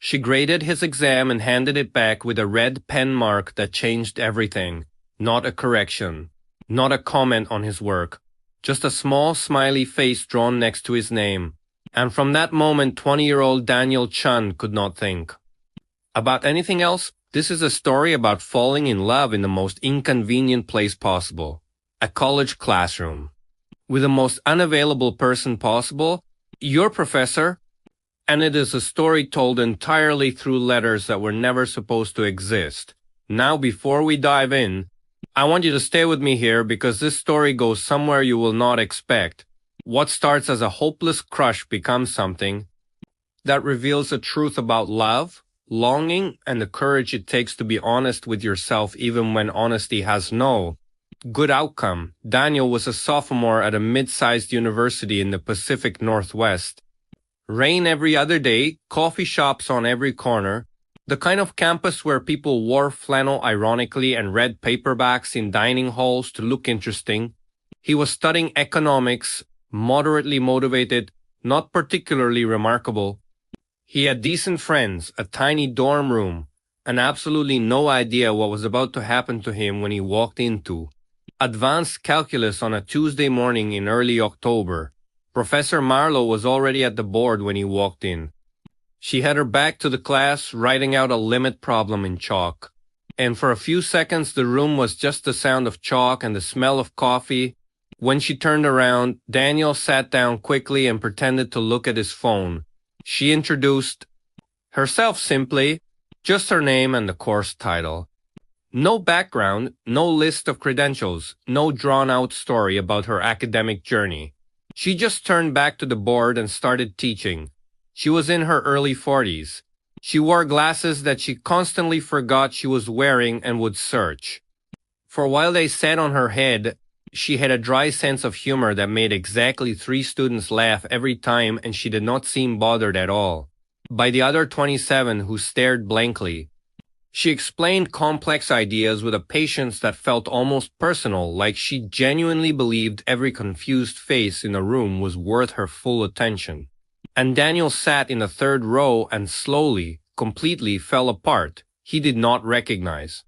She graded his exam and handed it back with a red pen mark that changed everything. Not a correction. Not a comment on his work. Just a small smiley face drawn next to his name. And from that moment, 20-year-old Daniel Chun could not think about anything else. This is a story about falling in love in the most inconvenient place possible. A college classroom. With the most unavailable person possible, your professor, and it is a story told entirely through letters that were never supposed to exist. Now, before we dive in, I want you to stay with me here because this story goes somewhere you will not expect. What starts as a hopeless crush becomes something that reveals the truth about love, longing, and the courage it takes to be honest with yourself even when honesty has no good outcome. Daniel was a sophomore at a mid-sized university in the Pacific Northwest. Rain every other day, coffee shops on every corner, the kind of campus where people wore flannel ironically and read paperbacks in dining halls to look interesting. He was studying economics, moderately motivated, not particularly remarkable. He had decent friends, a tiny dorm room, and absolutely no idea what was about to happen to him when he walked into advanced calculus on a Tuesday morning in early October. Professor Marlowe was already at the board when he walked in. She had her back to the class, writing out a limit problem in chalk. And for a few seconds the room was just the sound of chalk and the smell of coffee. When she turned around, Daniel sat down quickly and pretended to look at his phone. She introduced herself simply, just her name and the course title. No background, no list of credentials, no drawn-out story about her academic journey. She just turned back to the board and started teaching. She was in her early 40s. She wore glasses that she constantly forgot she was wearing and would search. For while they sat on her head, she had a dry sense of humor that made exactly 3 students laugh every time, and she did not seem bothered at all by the other 27 who stared blankly. She explained complex ideas with a patience that felt almost personal, like she genuinely believed every confused face in the room was worth her full attention. And Daniel sat in the 3rd row and slowly, completely fell apart. He did not recognize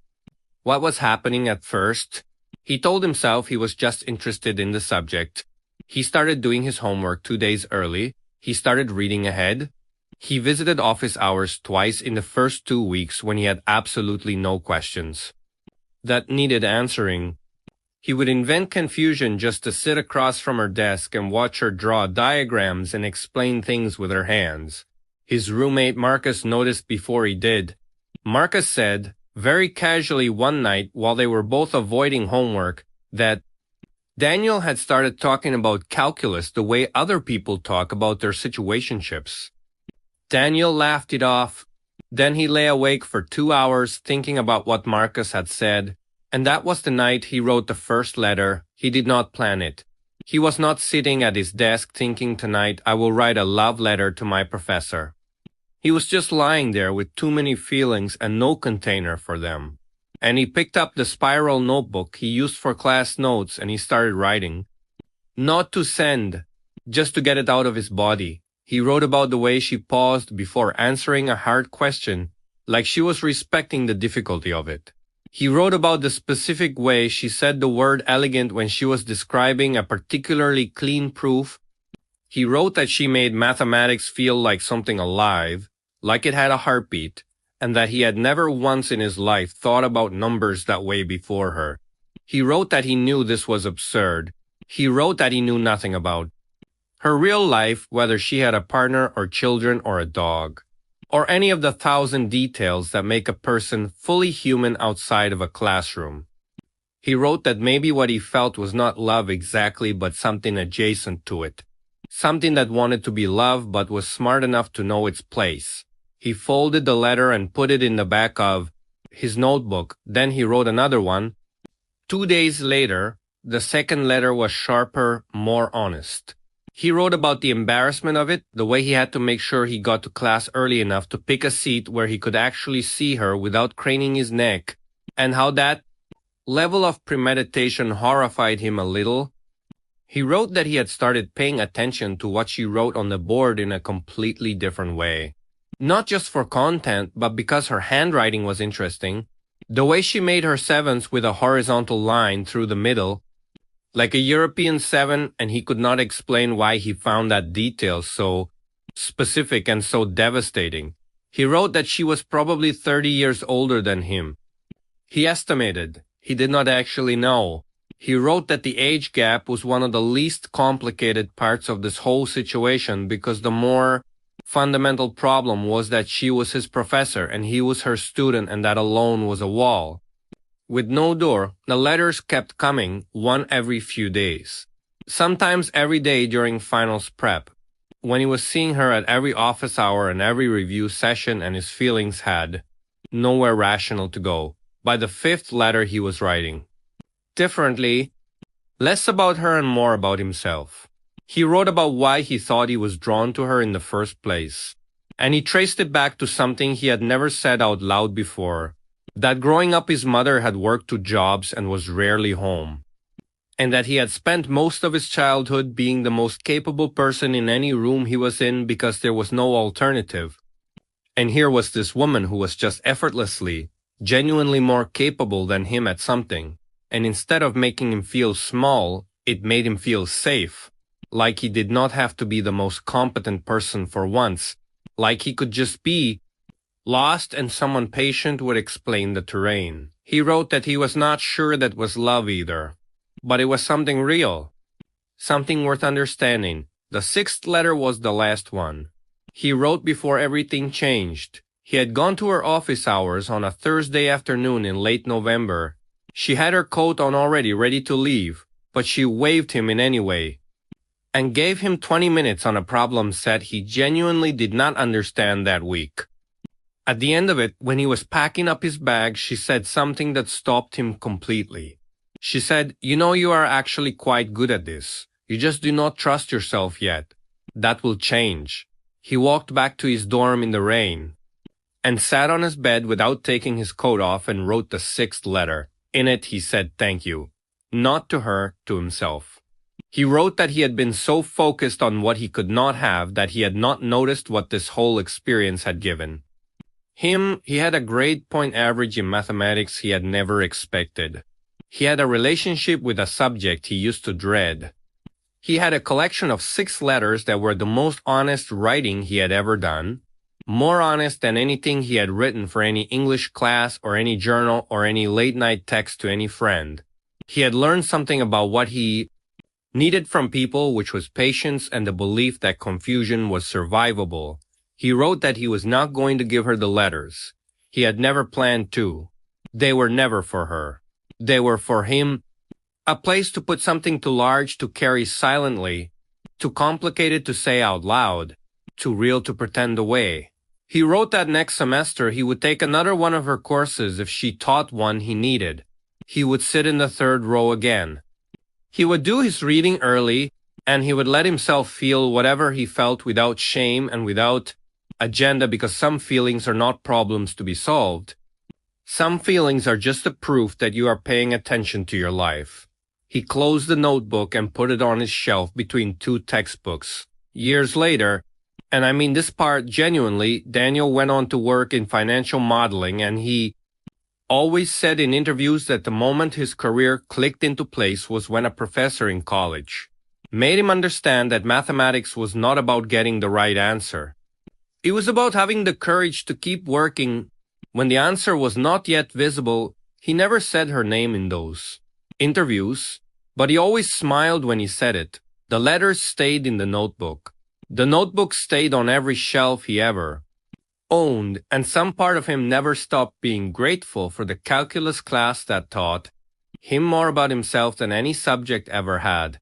what was happening at first. He told himself he was just interested in the subject. He started doing his homework 2 days early. He started reading ahead. He visited office hours twice in the first 2 weeks when he had absolutely no questions that needed answering. He would invent confusion just to sit across from her desk and watch her draw diagrams and explain things with her hands. His roommate Marcus noticed before he did. Marcus said, very casually one night while they were both avoiding homework, that Daniel had started talking about calculus the way other people talk about their situationships. Daniel laughed it off. Then he lay awake for 2 hours thinking about what Marcus had said, and that was the night he wrote the first letter. He did not plan it. He was not sitting at his desk thinking tonight I will write a love letter to my professor. He was just lying there with too many feelings and no container for them. And he picked up the spiral notebook he used for class notes and he started writing. Not to send, just to get it out of his body. He wrote about the way she paused before answering a hard question, like she was respecting the difficulty of it. He wrote about the specific way she said the word elegant when she was describing a particularly clean proof. He wrote that she made mathematics feel like something alive, like it had a heartbeat, and that he had never once in his life thought about numbers that way before her. He wrote that he knew this was absurd. He wrote that he knew nothing about her real life, whether she had a partner or children or a dog, or any of the 1,000 details that make a person fully human outside of a classroom. He wrote that maybe what he felt was not love exactly, but something adjacent to it. Something that wanted to be love but was smart enough to know its place. He folded the letter and put it in the back of his notebook. Then he wrote another one. 2 days later, the second letter was sharper, more honest. He wrote about the embarrassment of it, the way he had to make sure he got to class early enough to pick a seat where he could actually see her without craning his neck, and how that level of premeditation horrified him a little. He wrote that he had started paying attention to what she wrote on the board in a completely different way. Not just for content, but because her handwriting was interesting. The way she made her sevens with a horizontal line through the middle, like a European 7, and he could not explain why he found that detail so specific and so devastating. He wrote that she was probably 30 years older than him. He estimated. He did not actually know. He wrote that the age gap was one of the least complicated parts of this whole situation because the more fundamental problem was that she was his professor and he was her student, and that alone was a wall. With no door, the letters kept coming, one every few days. Sometimes every day during finals prep, when he was seeing her at every office hour and every review session, and his feelings had nowhere rational to go. By the fifth letter he was writing differently, less about her and more about himself. He wrote about why he thought he was drawn to her in the first place. And he traced it back to something he had never said out loud before, that growing up his mother had worked 2 jobs and was rarely home, and that he had spent most of his childhood being the most capable person in any room he was in because there was no alternative. And here was this woman who was just effortlessly, genuinely more capable than him at something, and instead of making him feel small, it made him feel safe, like he did not have to be the most competent person for once, like he could just be lost and someone patient would explain the terrain. He wrote that he was not sure that was love either, but it was something real, something worth understanding. The 6th letter was the last one. He wrote before everything changed. He had gone to her office hours on a Thursday afternoon in late November. She had her coat on already, ready to leave, but she waved him in any way and gave him 20 minutes on a problem set he genuinely did not understand that week. At the end of it, when he was packing up his bag, she said something that stopped him completely. She said, "You know, you are actually quite good at this. You just do not trust yourself yet. That will change." He walked back to his dorm in the rain and sat on his bed without taking his coat off and wrote the 6th letter. In it, he said thank you. Not to her, to himself. He wrote that he had been so focused on what he could not have that he had not noticed what this whole experience had given him. He had a grade point average in mathematics he had never expected. He had a relationship with a subject he used to dread. He had a collection of 6 letters that were the most honest writing he had ever done, more honest than anything he had written for any English class or any journal or any late-night text to any friend. He had learned something about what he needed from people, which was patience and the belief that confusion was survivable. He wrote that he was not going to give her the letters. He had never planned to. They were never for her. They were for him. A place to put something too large to carry silently, too complicated to say out loud, too real to pretend away. He wrote that next semester he would take another one of her courses if she taught one he needed. He would sit in the 3rd row again. He would do his reading early, and he would let himself feel whatever he felt without shame and without agenda, because some feelings are not problems to be solved. Some feelings are just a proof that you are paying attention to your life. He closed the notebook and put it on his shelf between 2 textbooks. Years later, and I mean this part genuinely, Daniel went on to work in financial modeling, and he always said in interviews that the moment his career clicked into place was when a professor in college made him understand that mathematics was not about getting the right answer. It was about having the courage to keep working when the answer was not yet visible. He never said her name in those interviews, but he always smiled when he said it. The letters stayed in the notebook. The notebook stayed on every shelf he ever owned, and some part of him never stopped being grateful for the calculus class that taught him more about himself than any subject ever had.